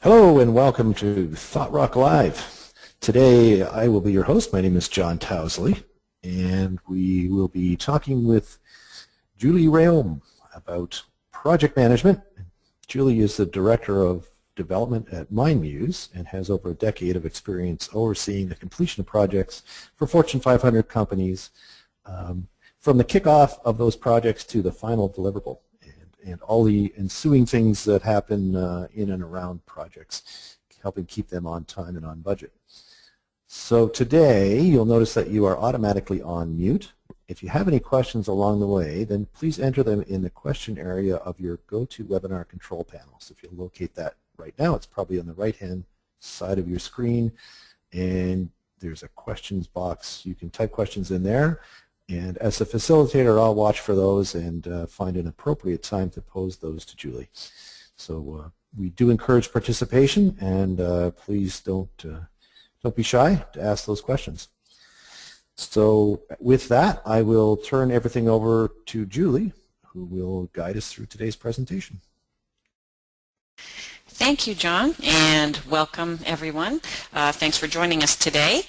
Hello and welcome to Thought Rock Live. Today I will be your host. My name is John Towsley, and we will be talking with Julie Reaume about project management. Julie is the Director of Development at MindMuze and has over a decade of experience overseeing the completion of projects for Fortune 500 companies, from the kickoff of those projects to the final deliverable, and all the ensuing things that happen in and around projects, helping keep them on time and on budget. So today, you'll notice that you are automatically on mute. If you have any questions along the way, then please enter them in the question area of your GoToWebinar control panel. So if you'll locate that right now, it's probably on the right-hand side of your screen, and there's a questions box. You can type questions in there. And as a facilitator, I'll watch for those and find an appropriate time to pose those to Julie. So we do encourage participation, and please don't be shy to ask those questions. So with that, I will turn everything over to Julie, who will guide us through today's presentation. Thank you, John, and welcome everyone. Thanks for joining us today.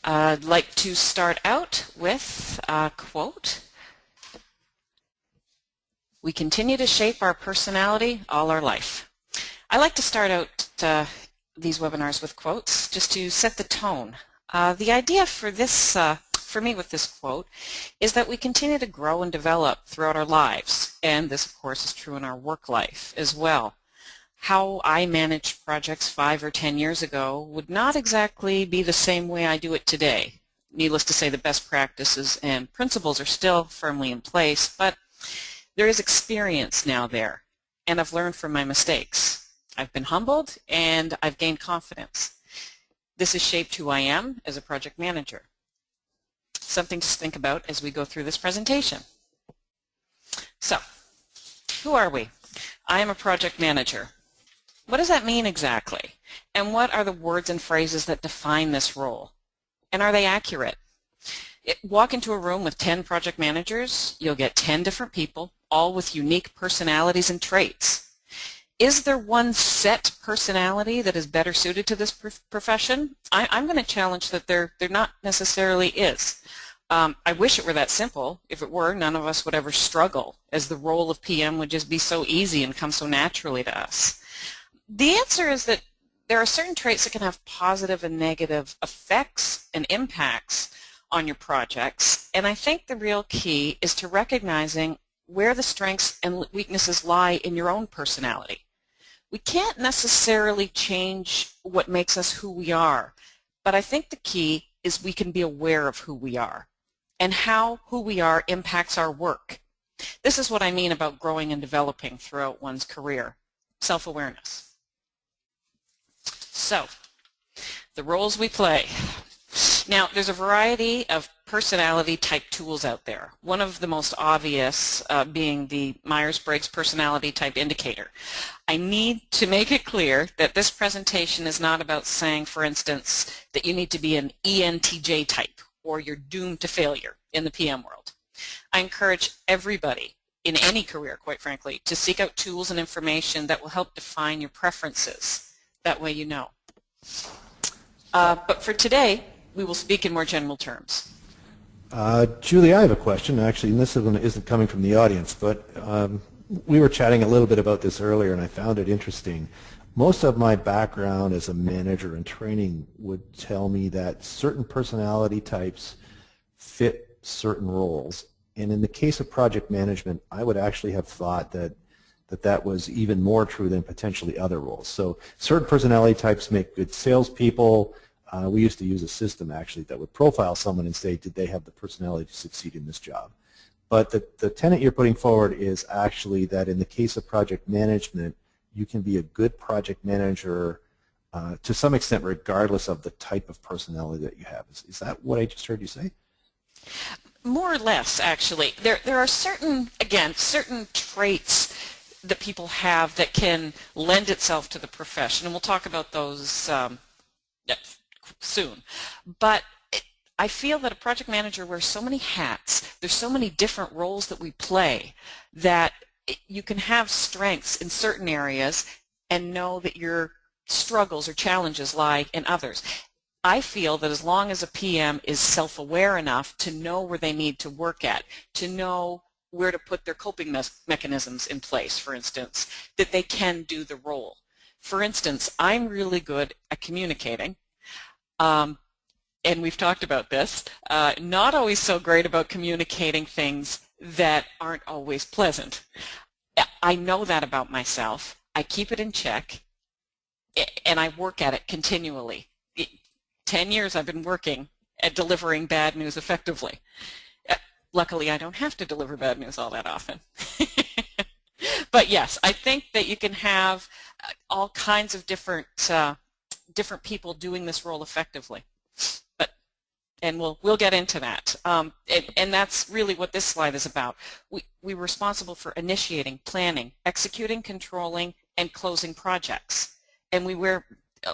I'd like to start out with a quote. We continue to shape our personality all our life. I like to start out these webinars with quotes just to set the tone. The idea for me with this quote is that we continue to grow and develop throughout our lives, and this of course is true in our work life as well. How I managed projects 5 or 10 years ago would not exactly be the same way I do it today. Needless to say, the best practices and principles are still firmly in place, but there is experience now there, and I've learned from my mistakes. I've been humbled, and I've gained confidence. This has shaped who I am as a project manager. Something to think about as we go through this presentation. So, who are we? I am a project manager. What does that mean exactly? And what are the words and phrases that define this role? And are they accurate? Walk into a room with 10 project managers, you'll get 10 different people, all with unique personalities and traits. Is there one set personality that is better suited to this profession? I'm going to challenge that there not necessarily is. I wish it were that simple. If it were, none of us would ever struggle, as the role of PM would just be so easy and come so naturally to us. The answer is that there are certain traits that can have positive and negative effects and impacts on your projects, and I think the real key is to recognizing where the strengths and weaknesses lie in your own personality. We can't necessarily change what makes us who we are, but I think the key is we can be aware of who we are and how who we are impacts our work. This is what I mean about growing and developing throughout one's career. Self-awareness. So, the roles we play. Now, there's a variety of personality type tools out there. One of the most obvious being the Myers-Briggs Personality Type Indicator. I need to make it clear that this presentation is not about saying, for instance, that you need to be an ENTJ type or you're doomed to failure in the PM world. I encourage everybody in any career, quite frankly, to seek out tools and information that will help define your preferences. That way you know. But for today, we will speak in more general terms. Julie, I have a question, actually, and this one isn't coming from the audience, but we were chatting a little bit about this earlier, and I found it interesting. Most of my background as a manager and training would tell me that certain personality types fit certain roles. And in the case of project management, I would actually have thought that was even more true than potentially other roles. So certain personality types make good salespeople. We used to use a system actually that would profile someone and say, did they have the personality to succeed in this job? But the tenet you're putting forward is actually that in the case of project management, you can be a good project manager to some extent regardless of the type of personality that you have. Is that what I just heard you say? More or less, actually. There are certain traits that people have that can lend itself to the profession, and we'll talk about those soon. But I feel that a project manager wears so many hats, there's so many different roles that we play, that you can have strengths in certain areas and know that you're struggles or challenges lie in others. I feel that as long as a PM is self-aware enough to know where they need to work at, to know where to put their coping mechanisms in place, for instance, that they can do the role. For instance, I'm really good at communicating, and we've talked about this, not always so great about communicating things that aren't always pleasant. I know that about myself. I keep it in check, and I work at it continually. 10 years I've been working at delivering bad news effectively. Luckily, I don't have to deliver bad news all that often. But yes, I think that you can have all kinds of different people doing this role effectively. And we'll get into that. And that's really what this slide is about. We're responsible for initiating, planning, executing, controlling, and closing projects. And we wear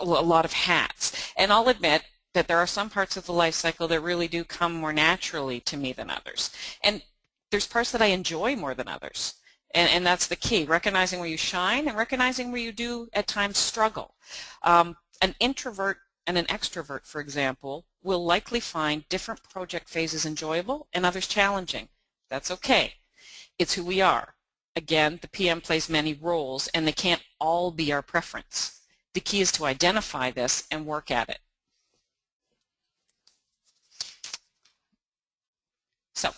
a lot of hats. And I'll admit that there are some parts of the life cycle that really do come more naturally to me than others. And there's parts that I enjoy more than others. And that's the key, recognizing where you shine and recognizing where you do at times struggle. An introvert and an extrovert, for example, will likely find different project phases enjoyable and others challenging. That's okay. It's who we are. Again, the PM plays many roles, and they can't all be our preference. The key is to identify this and work at it. So,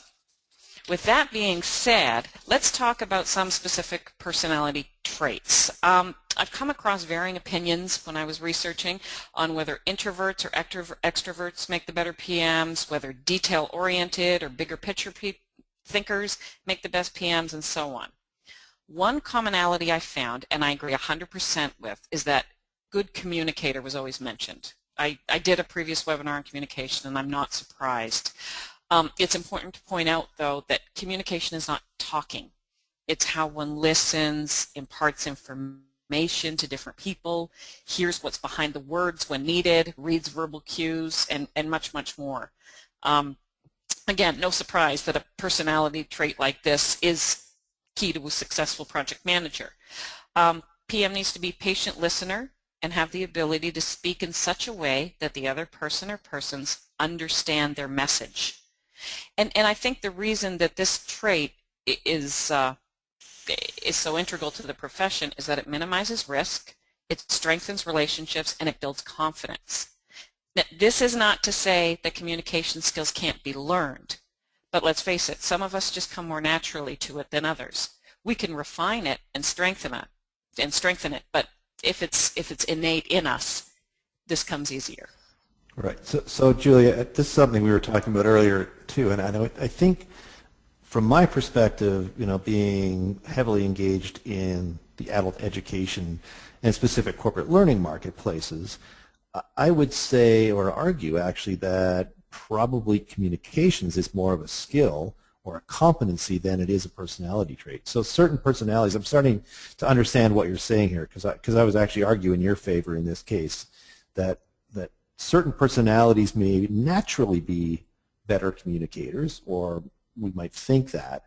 with that being said, let's talk about some specific personality traits. I've come across varying opinions when I was researching on whether introverts or extroverts make the better PMs, whether detail-oriented or bigger picture thinkers make the best PMs, and so on. One commonality I found, and I agree 100% with, is that good communicator was always mentioned. I did a previous webinar on communication, and I'm not surprised. It's important to point out, though, that communication is not talking. It's how one listens, imparts information to different people, hears what's behind the words when needed, reads verbal cues, and much, much more. Again, no surprise that a personality trait like this is key to a successful project manager. PM needs to be a patient listener and have the ability to speak in such a way that the other person or persons understand their message. And I think the reason that this trait is so integral to the profession is that it minimizes risk, it strengthens relationships, and it builds confidence. Now, this is not to say that communication skills can't be learned, but let's face it, some of us just come more naturally to it than others. We can refine it and strengthen it, but if it's innate in us, this comes easier. Right. So Julia, this is something we were talking about earlier too, and I think from my perspective, being heavily engaged in the adult education and specific corporate learning marketplaces, I would say or argue actually that probably communications is more of a skill or a competency than it is a personality trait. So certain personalities, I'm starting to understand what you're saying here because I was actually arguing in your favor in this case that certain personalities may naturally be better communicators, or we might think that,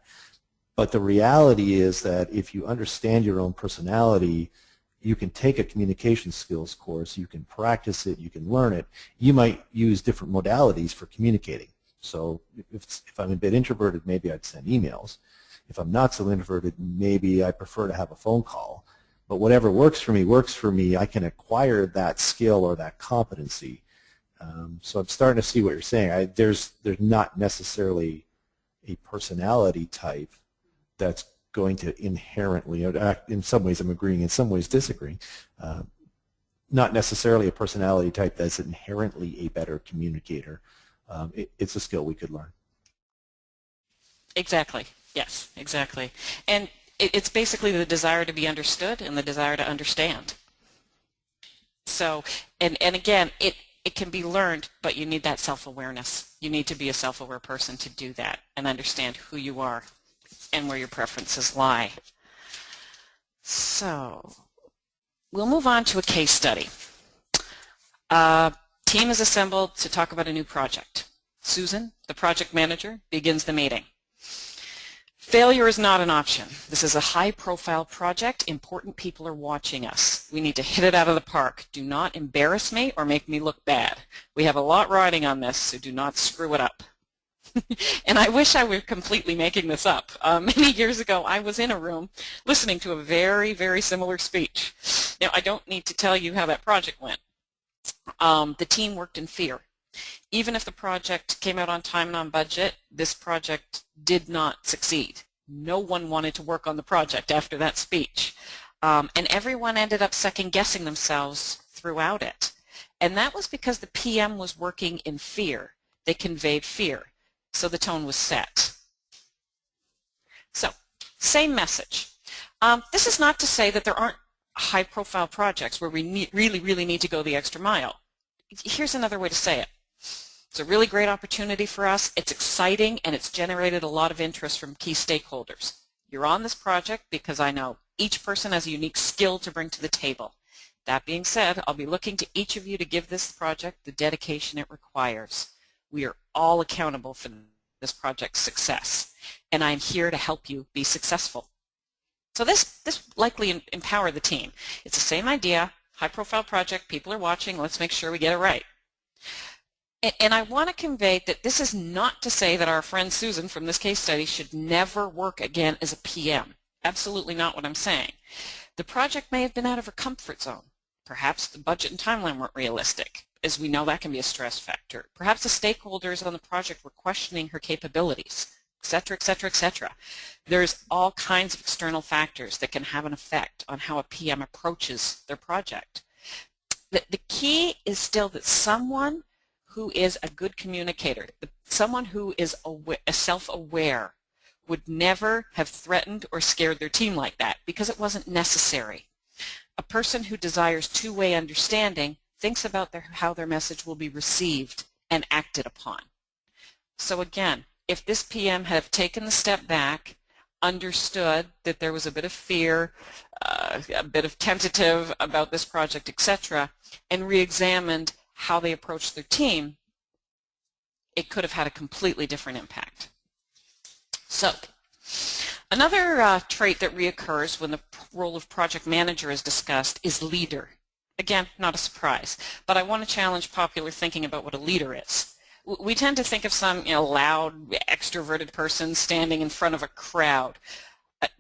but the reality is that if you understand your own personality, you can take a communication skills course, you can practice it, you can learn it. You might use different modalities for communicating. So if I'm a bit introverted, maybe I'd send emails. If I'm not so introverted, maybe I prefer to have a phone call. But whatever works for me. I can acquire that skill or that competency. So I'm starting to see what you're saying. There's not necessarily a personality type that's going to inherently, in some ways I'm agreeing, in some ways disagreeing, not necessarily a personality type that's inherently a better communicator. It's a skill we could learn. Exactly. Yes, exactly. And it's basically the desire to be understood and the desire to understand. So, and again, it can be learned, but you need that self-awareness. You need to be a self-aware person to do that and understand who you are and where your preferences lie. So, we'll move on to a case study. Team is assembled to talk about a new project. Susan, the project manager, begins the meeting. Failure is not an option. This is a high-profile project. Important people are watching us. We need to hit it out of the park. Do not embarrass me or make me look bad. We have a lot riding on this, so do not screw it up. And I wish I were completely making this up. Many years ago, I was in a room listening to a very, very similar speech. Now, I don't need to tell you how that project went. The team worked in fear. Even if the project came out on time and on budget, this project did not succeed. No one wanted to work on the project after that speech. And everyone ended up second-guessing themselves throughout it. And that was because the PM was working in fear. They conveyed fear. So the tone was set. So, same message. This is not to say that there aren't high-profile projects where we really need to go the extra mile. Here's another way to say it. It's a really great opportunity for us. It's exciting, and it's generated a lot of interest from key stakeholders. You're on this project because I know each person has a unique skill to bring to the table. That being said, I'll be looking to each of you to give this project the dedication it requires. We are all accountable for this project's success, and I'm here to help you be successful. So this likely empowered the team. It's the same idea, high-profile project, people are watching, let's make sure we get it right. And I want to convey that this is not to say that our friend Susan from this case study should never work again as a PM. Absolutely not what I'm saying. The project may have been out of her comfort zone. Perhaps the budget and timeline weren't realistic. As we know, that can be a stress factor. Perhaps the stakeholders on the project were questioning her capabilities, etc., etc., etc. There's all kinds of external factors that can have an effect on how a PM approaches their project. The key is still that someone who is a good communicator, someone who is self-aware, would never have threatened or scared their team like that because it wasn't necessary. A person who desires two-way understanding thinks about how their message will be received and acted upon. So again, if this PM had taken the step back, understood that there was a bit of fear, a bit of tentative about this project, etc., and re-examined how they approached their team, it could have had a completely different impact. So, another trait that reoccurs when the role of project manager is discussed is leader. Again, not a surprise, but I want to challenge popular thinking about what a leader is. We tend to think of some loud, extroverted person standing in front of a crowd.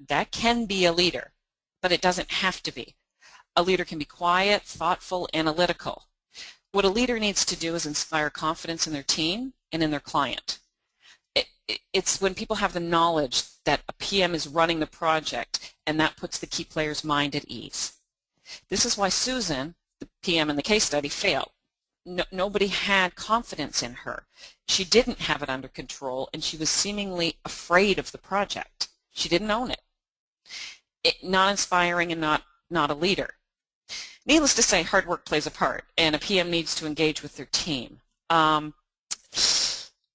That can be a leader, but it doesn't have to be. A leader can be quiet, thoughtful, analytical. What a leader needs to do is inspire confidence in their team and in their client. It's when people have the knowledge that a PM is running the project, and that puts the key player's mind at ease. This is why Susan, the PM in the case study, failed. Nobody had confidence in her. She didn't have it under control, and she was seemingly afraid of the project. She didn't own it. Not inspiring and not a leader. Needless to say, hard work plays a part, and a PM needs to engage with their team.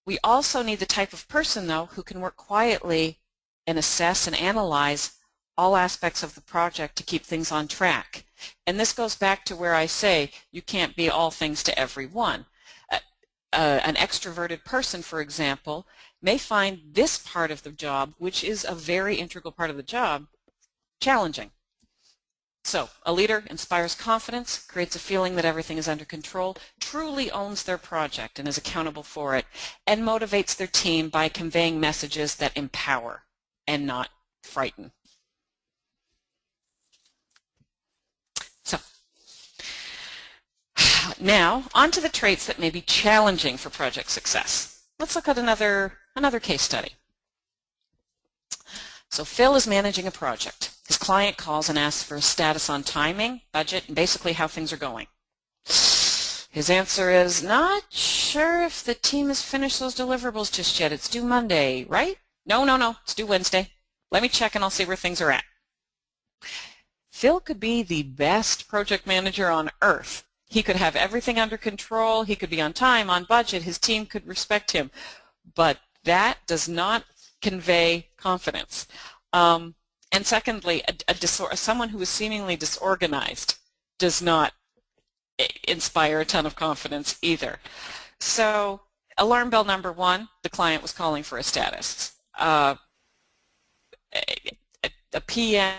We also need the type of person, though, who can work quietly and assess and analyze all aspects of the project to keep things on track. And this goes back to where I say you can't be all things to everyone. An extroverted person, for example, may find this part of the job, which is a very integral part of the job, challenging. So, a leader inspires confidence, creates a feeling that everything is under control, truly owns their project and is accountable for it, and motivates their team by conveying messages that empower and not frighten. So, now, on to the traits that may be challenging for project success. Let's look at another case study. So Phil is managing a project. His client calls and asks for a status on timing, budget, and basically how things are going. His answer is, not sure if the team has finished those deliverables just yet. It's due Monday, right? No, it's due Wednesday. Let me check and I'll see where things are at. Phil could be the best project manager on earth. He could have everything under control. He could be on time, on budget. His team could respect him. But that does not convey confidence. And secondly, someone who is seemingly disorganized does not inspire a ton of confidence either. So alarm bell number one, the client was calling for a status. A PM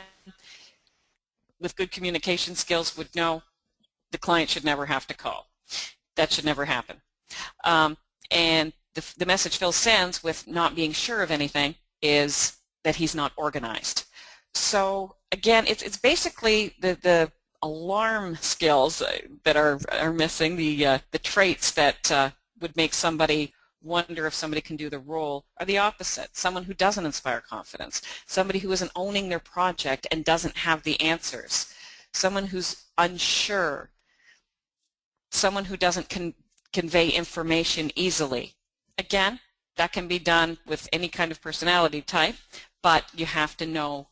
with good communication skills would know the client should never have to call. That should never happen. And the message Phil sends with not being sure of anything is that he's not organized. So again, it's basically the alarm skills that are missing, the traits that would make somebody wonder if somebody can do the role are the opposite. Someone who doesn't inspire confidence, somebody who isn't owning their project and doesn't have the answers, someone who's unsure, someone who doesn't convey information easily. Again, that can be done with any kind of personality type, but you have to know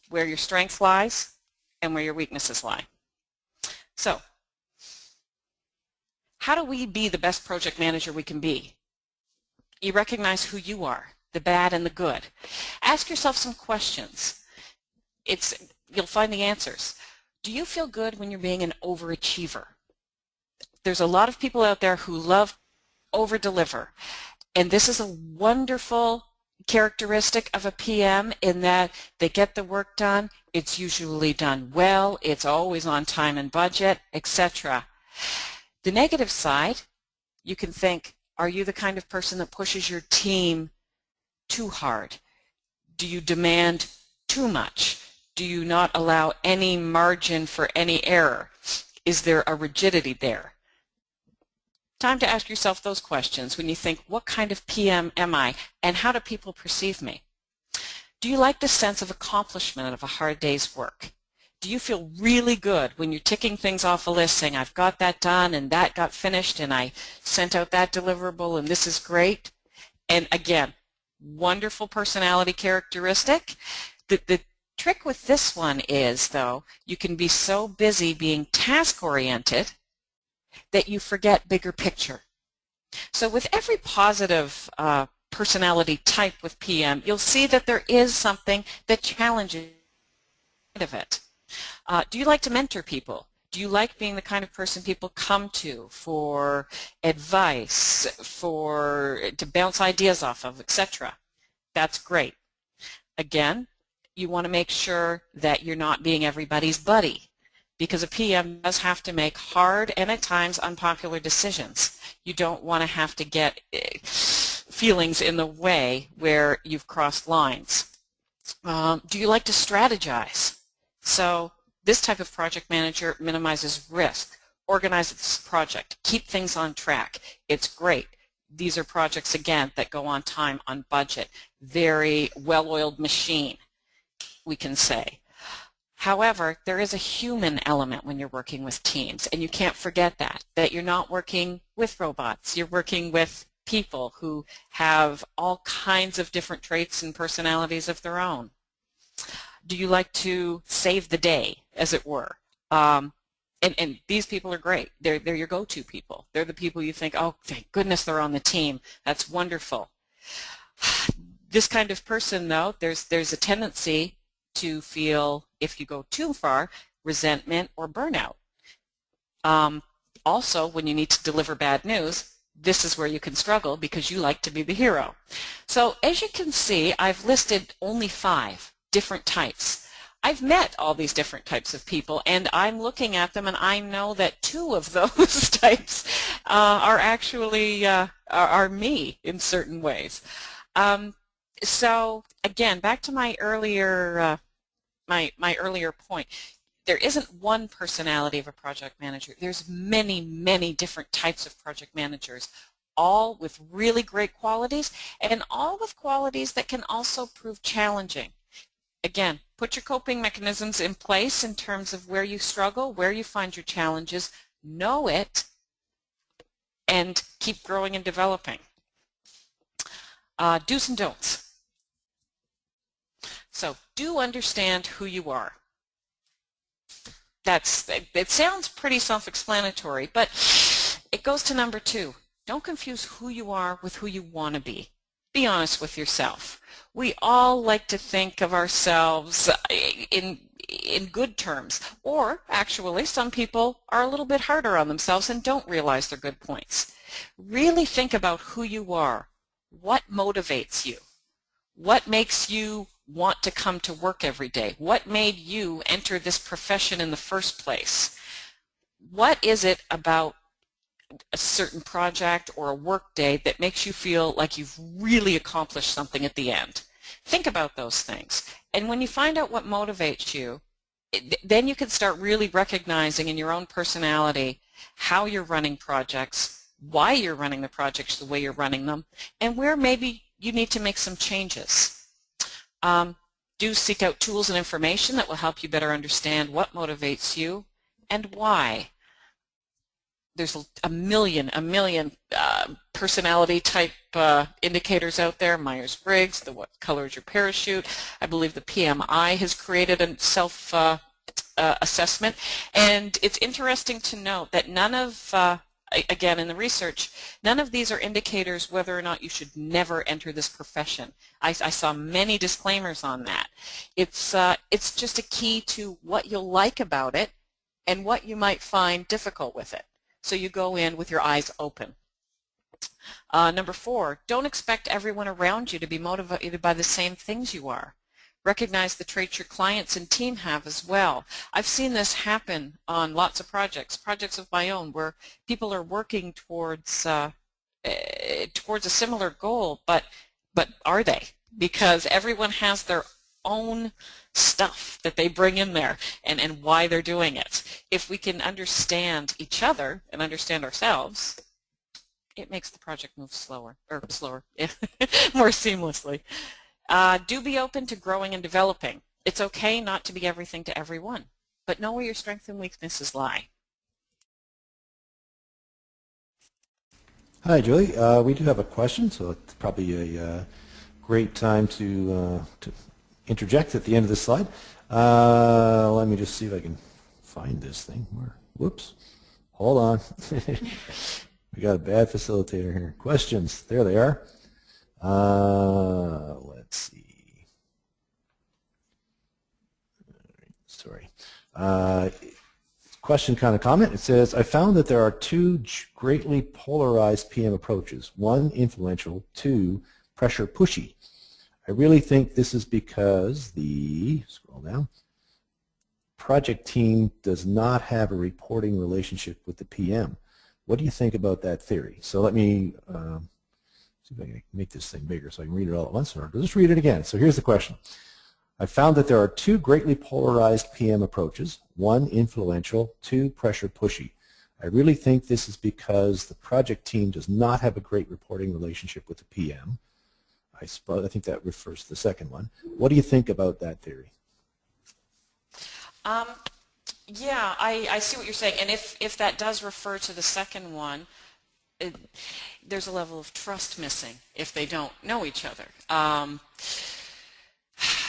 where your strength lies and where your weaknesses lie. So, how do we be the best project manager we can be? You recognize who you are, the bad and the good. Ask yourself some questions. You'll find the answers. Do you feel good when you're being an overachiever? There's a lot of people out there who love over-deliver, and this is a wonderful characteristic of a PM in that they get the work done, it's usually done well, it's always on time and budget, etc. The negative side, you can think, are you the kind of person that pushes your team too hard? Do you demand too much? Do you not allow any margin for any error? Is there a rigidity there? Time to ask yourself those questions when you think, what kind of PM am I, and how do people perceive me? Do you like the sense of accomplishment of a hard day's work? Do you feel really good when you're ticking things off a list saying, I've got that done and that got finished and I sent out that deliverable and this is great? And again, wonderful personality characteristic. The trick with this one is, though, you can be so busy being task-oriented that you forget bigger picture. So with every positive personality type with PM, you'll see that there is something that challenges of it. Do you like to mentor people? Do you like being the kind of person people come to for advice, to bounce ideas off of, etc.? That's great. Again, you want to make sure that you're not being everybody's buddy, because a PM does have to make hard and at times unpopular decisions. You don't want to have to get feelings in the way where you've crossed lines. Do you like to strategize? So this type of project manager minimizes risk, organizes the project, keep things on track. It's great. These are projects, again, that go on time, on budget. Very well-oiled machine, we can say. However, there is a human element when you're working with teams, and you can't forget that you're not working with robots. You're working with people who have all kinds of different traits and personalities of their own. Do you like to save the day, as it were? And these people are great. They're your go-to people. They're the people you think, oh, thank goodness they're on the team. That's wonderful. This kind of person, though, there's a tendency to feel, if you go too far, resentment or burnout. Also, when you need to deliver bad news, this is where you can struggle because you like to be the hero. So as you can see, I've listed only 5 different types. I've met all these different types of people, and I'm looking at them, and I know that 2 of those types are actually are me in certain ways. So again, back to my earlier my earlier point. There isn't one personality of a project manager. There's many, many different types of project managers, all with really great qualities, and all with qualities that can also prove challenging. Again, put your coping mechanisms in place in terms of where you struggle, where you find your challenges, know it, and keep growing and developing. Do's and don'ts. So do understand who you are. It sounds pretty self-explanatory, but it goes to number 2. Don't confuse who you are with who you want to be. Be honest with yourself. We all like to think of ourselves in good terms, or actually some people are a little bit harder on themselves and don't realize their good points. Really think about who you are. What motivates you? What makes you want to come to work every day? What made you enter this profession in the first place? What is it about a certain project or a work day that makes you feel like you've really accomplished something at the end? Think about those things. And when you find out what motivates you, then you can start really recognizing in your own personality how you're running projects, why you're running the projects the way you're running them, and where maybe you need to make some changes. Do seek out tools and information that will help you better understand what motivates you and why. There's a million personality type indicators out there. Myers-Briggs, the what color is your parachute. I believe the PMI has created a self-assessment. And it's interesting to note that none of, again in the research, none of these are indicators whether or not you should never enter this profession. I saw many disclaimers on that. It's just a key to what you'll like about it and what you might find difficult with it. So you go in with your eyes open. Number 4, don't expect everyone around you to be motivated by the same things you are. Recognize the traits your clients and team have as well. I've seen this happen on lots of projects of my own, where people are working towards a similar goal, but are they? Because everyone has their own stuff that they bring in there and why they're doing it. If we can understand each other and understand ourselves, it makes the project move slower, more seamlessly. Do be open to growing and developing. It's okay not to be everything to everyone, but know where your strengths and weaknesses lie. Hi, Julie. We do have a question, so it's probably a great time to interject at the end of this slide. Let me just see if I can find this thing. Whoops. Hold on. We got a bad facilitator here. Questions. There they are. Let's see. Sorry. Question kind of comment. It says, I found that there are 2 greatly polarized PM approaches. 1 influential, 2 pressure pushy. I really think this is because scroll down, project team does not have a reporting relationship with the PM. What do you think about that theory? So let me see if I can make this thing bigger so I can read it all at once, or just read it again. So here's the question. I found that there are 2 greatly polarized PM approaches, 1 influential, 2 pressure pushy. I really think this is because the project team does not have a great reporting relationship with the PM. I think that refers to the second one. What do you think about that theory? Yeah, I see what you're saying, and if that does refer to the second one, there's a level of trust missing if they don't know each other.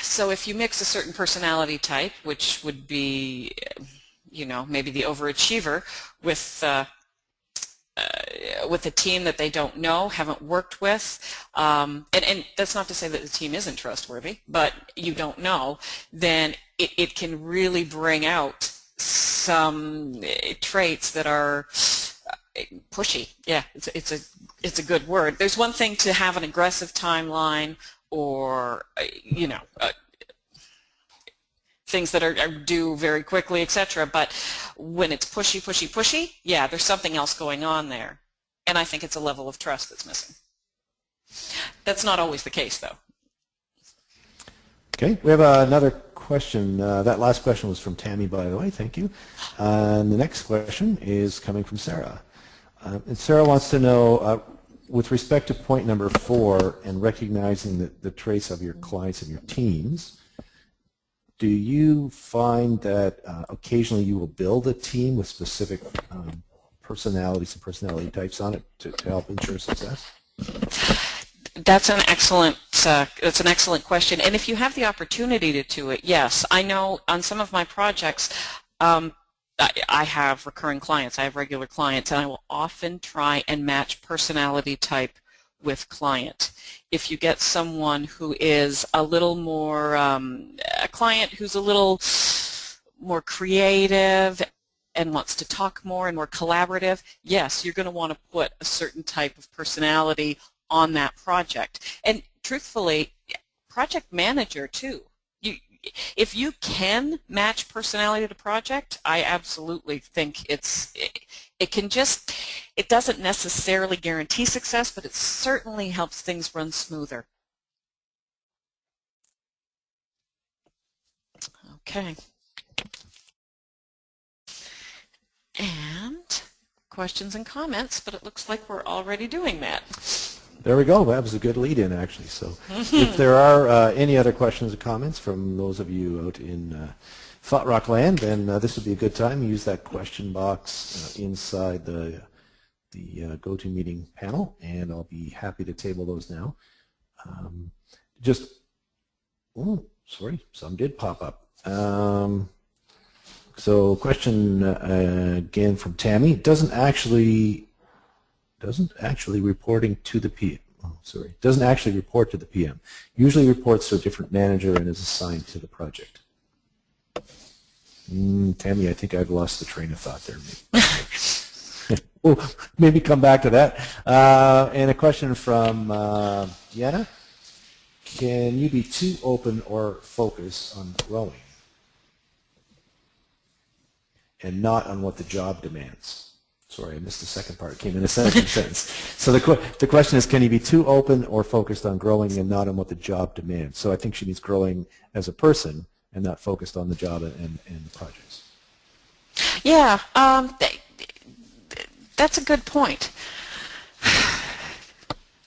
So if you mix a certain personality type, which would be, maybe the overachiever, with a team that they don't know, haven't worked with, and that's not to say that the team isn't trustworthy, but you don't know, then it can really bring out some traits that are pushy. Yeah, it's a good word. There's one thing to have an aggressive timeline, or things that are due very quickly, etc. But when it's pushy, yeah, there's something else going on there. And I think it's a level of trust that's missing. That's not always the case, though. Okay, we have another question. That last question was from Tammy, by the way. Thank you. And the next question is coming from Sarah. And Sarah wants to know, with respect to point number 4 and recognizing the traits of your clients and your teams, do you find that occasionally you will build a team with specific personalities and personality types on it to help ensure success? That's an excellent question. And if you have the opportunity to do it, yes. I know on some of my projects, I have recurring clients. I have regular clients, and I will often try and match personality type with client. If you get someone who is a little more, a client who's a little more creative and wants to talk more and more collaborative, yes, you're going to want to put a certain type of personality on that project. And truthfully, project manager too. If you can match personality to project, I absolutely think it doesn't necessarily guarantee success, but it certainly helps things run smoother. Okay. And questions and comments, but it looks like we're already doing that. There we go. That was a good lead-in, actually. So if there are any other questions or comments from those of you out in Thought Rock Land, then this would be a good time. Use that question box inside the GoToMeeting panel, and I'll be happy to table those now. Oh, sorry, some did pop up. So question again from Tammy. Doesn't actually reporting to the PM. Oh, sorry, doesn't actually report to the PM. Usually reports to a different manager and is assigned to the project. Tammy, I think I've lost the train of thought there. Well, maybe come back to that. And a question from Yana. Can you be too open or focus on growing and not on what the job demands? Sorry, I missed the second part. It came in a second sentence. So the question is, can you be too open or focused on growing and not on what the job demands? So I think she means growing as a person and not focused on the job and the projects. Yeah, that's a good point.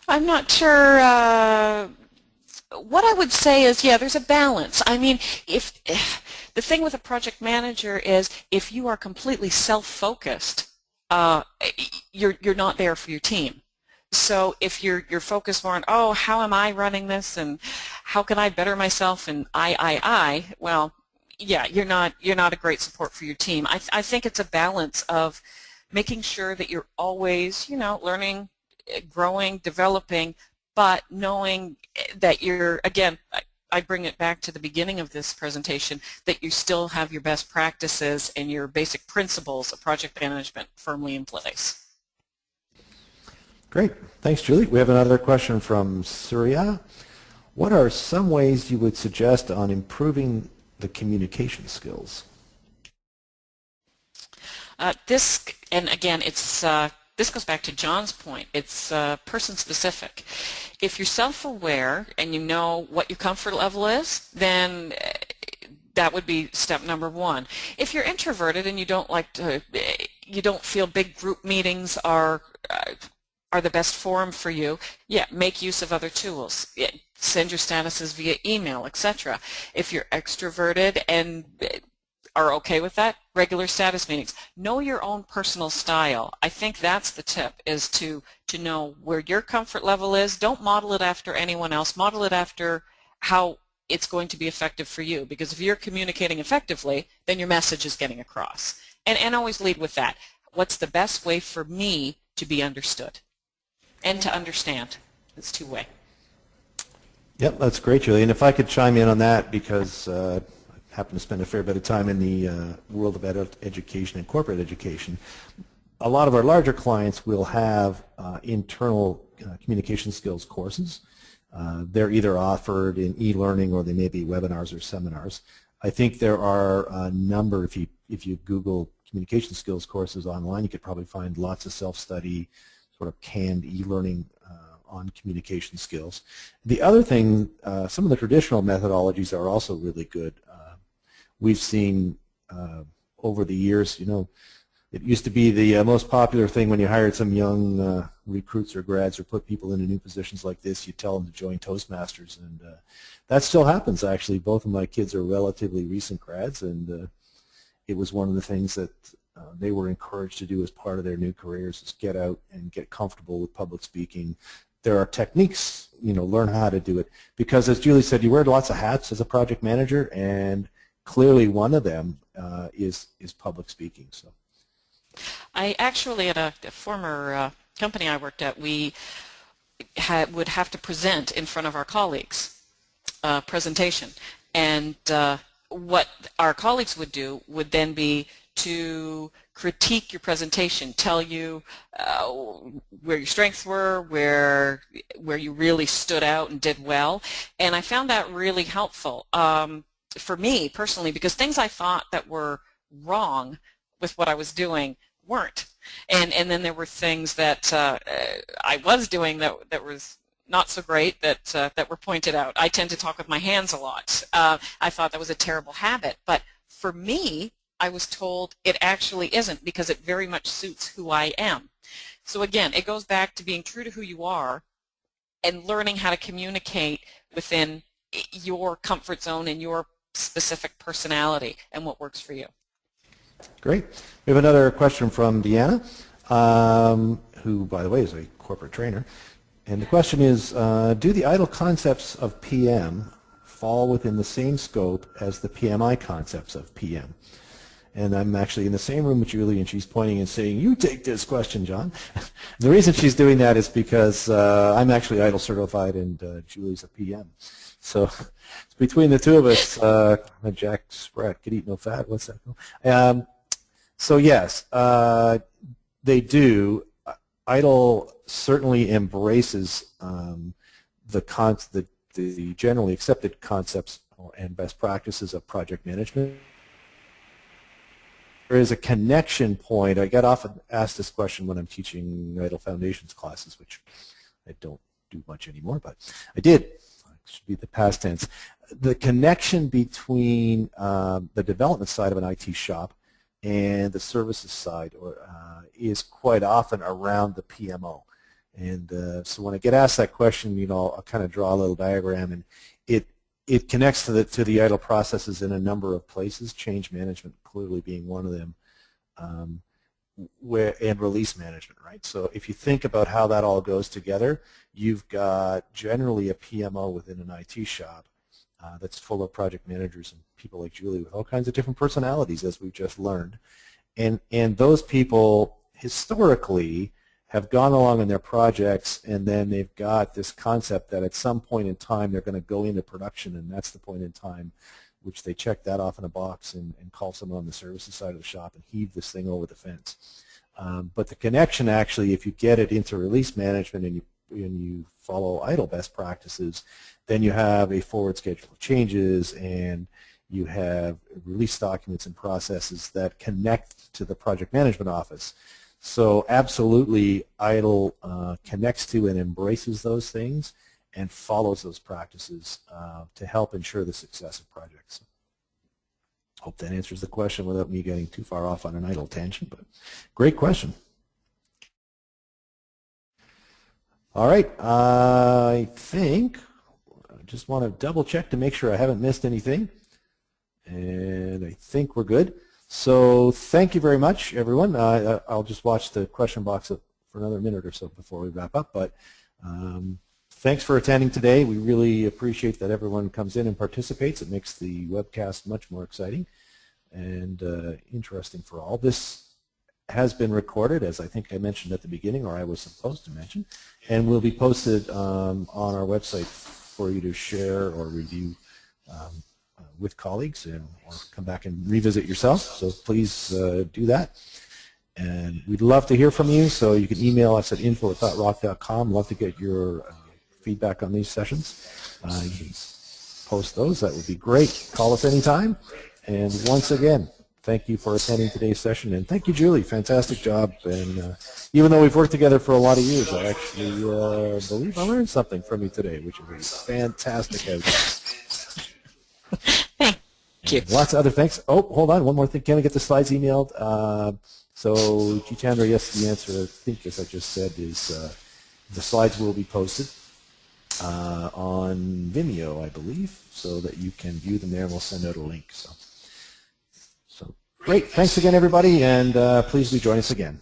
I'm not sure. What I would say is, yeah, there's a balance. I mean, if the thing with a project manager is, if you are completely self-focused, you're not there for your team. So if you're focused more on, oh, how am I running this, and how can I better myself, and well, yeah, you're not a great support for your team. I think it's a balance of making sure that you're always, learning, growing, developing, but knowing that you're, again, I bring it back to the beginning of this presentation, that you still have your best practices and your basic principles of project management firmly in place. Great. Thanks, Julie. We have another question from Surya. What are some ways you would suggest on improving the communication skills? And again, this goes back to John's point. It's person-specific. If you're self-aware and you know what your comfort level is, then that would be step number one. If you're introverted and you don't feel big group meetings are the best forum for you, yeah, make use of other tools. Yeah, send your statuses via email, etc. If you're extroverted and are okay with that, regular status meetings. Know your own personal style. I think that's the tip, is to know where your comfort level is. Don't model it after anyone else. Model it after how it's going to be effective for you, because if you're communicating effectively, then your message is getting across. And always lead with that. What's the best way for me to be understood and to understand? It's two-way. Yep, that's great, Julie. And if I could chime in on that, because I happen to spend a fair bit of time in the world of adult education and corporate education, a lot of our larger clients will have internal communication skills courses. They're either offered in e-learning or they may be webinars or seminars. I think there are a number, if you Google communication skills courses online, you could probably find lots of self-study, sort of canned e-learning on communication skills. The other thing, some of the traditional methodologies are also really good. We've seen over the years, it used to be the most popular thing when you hired some young recruits or grads or put people into new positions like this, you tell them to join Toastmasters, and that still happens actually. Both of my kids are relatively recent grads, and it was one of the things that they were encouraged to do as part of their new careers, is get out and get comfortable with public speaking. There are techniques, learn how to do it, because as Julie said, you wear lots of hats as a project manager, and clearly one of them is public speaking. So, I actually, at a former company I worked at, we would have to present in front of our colleagues, presentation, and what our colleagues would do would then be to critique your presentation, tell you where your strengths were, where you really stood out and did well. And I found that really helpful for me personally, because things I thought that were wrong with what I was doing weren't. And then there were things that I was doing that was not so great that were pointed out. I tend to talk with my hands a lot. I thought that was a terrible habit, but for me, I was told it actually isn't, because it very much suits who I am. So again, it goes back to being true to who you are and learning how to communicate within your comfort zone and your specific personality and what works for you. Great. We have another question from Deanna, who, by the way, is a corporate trainer. And the question is, do the idle concepts of PM fall within the same scope as the PMI concepts of PM? And I'm actually in the same room with Julie, and she's pointing and saying, you take this question, John. The reason she's doing that is because I'm actually idle certified, and Julie's a PM. So between the two of us, Jack Spratt could eat no fat. What's that? So yes, they do. IDLE certainly embraces the generally accepted concepts and best practices of project management. There is a connection point. I get often asked this question when I'm teaching IDLE Foundations classes, which I don't do much anymore, but I did. It should be the past tense. The connection between the development side of an IT shop and the services side is quite often around the PMO. And so when I get asked that question, I'll kind of draw a little diagram, and it connects to the IDLE processes in a number of places, change management clearly being one of them, and release management, right? So if you think about how that all goes together, you've got generally a PMO within an IT shop that's full of project managers and people like Julie with all kinds of different personalities, as we've just learned. And those people historically have gone along in their projects, and then they've got this concept that at some point in time they're going to go into production, and that's the point in time which they check that off in a box and call someone on the services side of the shop and heave this thing over the fence. But the connection, actually, if you get it into release management and you follow IDLE best practices, then you have a forward schedule of changes, and you have release documents and processes that connect to the project management office. So absolutely, IDLE connects to and embraces those things and follows those practices to help ensure the success of projects. Hope that answers the question without me getting too far off on an IDLE tangent, but great question. All right, I think I just want to double check to make sure I haven't missed anything, and I think we're good. So thank you very much, everyone. I'll just watch the question box for another minute or so before we wrap up, but thanks for attending today. We really appreciate that everyone comes in and participates. It makes the webcast much more exciting and interesting for all. This has been recorded, as I think I mentioned at the beginning, or I was supposed to mention, and will be posted on our website for you to share or review with colleagues, or come back and revisit yourself. So please do that. And we'd love to hear from you, so you can email us at info@thoughtrock.com. Love to get your feedback on these sessions. You can post those. That would be great. Call us anytime. And once again, thank you for attending today's session. And thank you, Julie. Fantastic job. And even though we've worked together for a lot of years, I actually believe I learned something from you today, which is fantastic. Thank you. Lots of other things. Oh, hold on. One more thing. Can we get the slides emailed? So, Jitendra, yes, the answer, I think, as I just said, is the slides will be posted on Vimeo, I believe, so that you can view them there, and we'll send out a link. So great. Thanks again, everybody, and please do join us again.